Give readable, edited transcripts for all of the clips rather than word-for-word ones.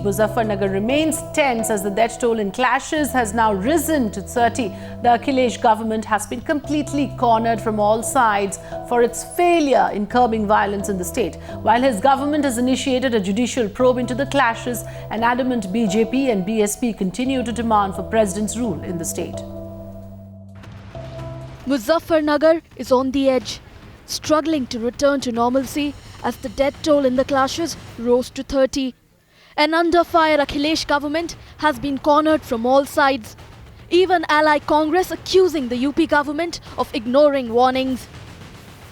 Muzaffarnagar remains tense as the death toll in clashes has now risen to 30. The Akhilesh government has been completely cornered from all sides for its failure in curbing violence in the state. While his government has initiated a judicial probe into the clashes, an adamant BJP and BSP continue to demand for president's rule in the state. Muzaffarnagar is on the edge, struggling to return to normalcy as the death toll in the clashes rose to 30. An under-fire Akhilesh government has been cornered from all sides. Even ally Congress accusing the UP government of ignoring warnings.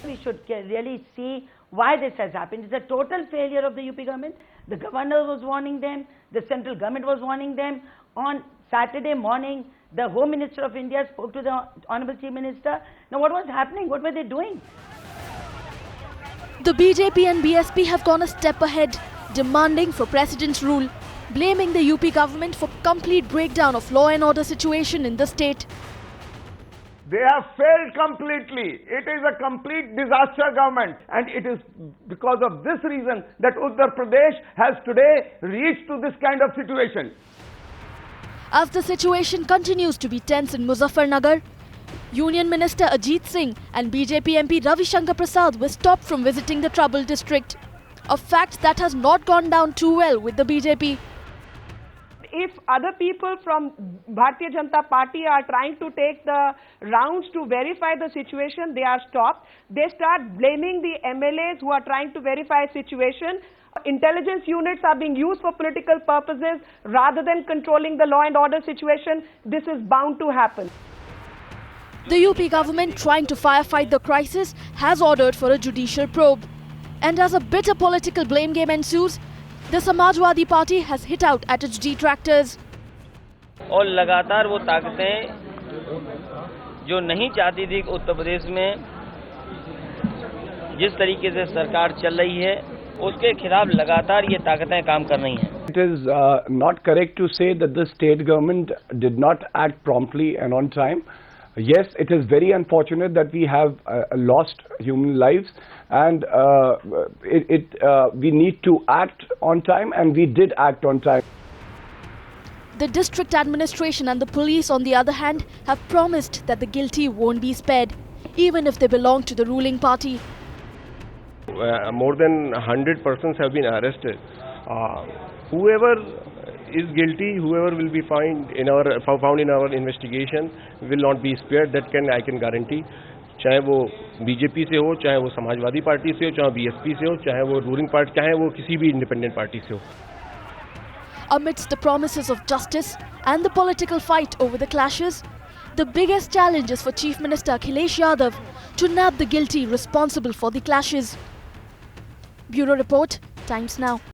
We should really see why this has happened. It's a total failure of the UP government. The governor was warning them, the central government was warning them. On Saturday morning, the Home Minister of India spoke to the Honorable Chief Minister. Now what was happening? What were they doing? The BJP and BSP have gone a step ahead, demanding for president's rule, blaming the UP government for complete breakdown of law and order situation in the state. They have failed completely. It is a complete disaster government, and it is because of this reason that Uttar Pradesh has today reached to this kind of situation. As the situation continues to be tense in Muzaffarnagar, Union Minister Ajit Singh and BJP MP Ravi Shankar Prasad were stopped from visiting the troubled district, a fact that has not gone down too well with the BJP. If other people from Bharatiya Janata Party are trying to take the rounds to verify the situation, they are stopped. They start blaming the MLAs who are trying to verify a situation. Intelligence units are being used for political purposes rather than controlling the law and order situation. This is bound to happen. The UP government, trying to firefight the crisis, has ordered for a judicial probe. And as a bitter political blame game ensues, the Samajwadi Party has hit out at its detractors. और लगातार वो ताकतें जो नहीं चाहती थी उत्तर प्रदेश में जिस तरीके से सरकार चल रही है उसके खिलाफ लगातार ये ताकतें काम कर रही हैं. It is not correct to say that the state government did not act promptly and on time. Yes, it is very unfortunate that we have lost human lives, and we need to act on time, and we did act on time. The district administration and the police, on the other hand, have promised that the guilty won't be spared, even if they belong to the ruling party. More than 100 persons have been arrested. Whoever is guilty, whoever will be found in our investigation will not be spared. That I can guarantee. चाहे वो BJP से हो, चाहे वो Samajwadi party से हो, चाहे BSP से हो, चाहे वो रूलिंग पार्टी, चाहे वो किसी भी इंडिपेंडेंट पार्टी से हो. Amidst the promises of justice and the political fight over the clashes, the biggest challenge is for Chief Minister Akhilesh Yadav to nab the guilty responsible for the clashes. Bureau Report, Times Now.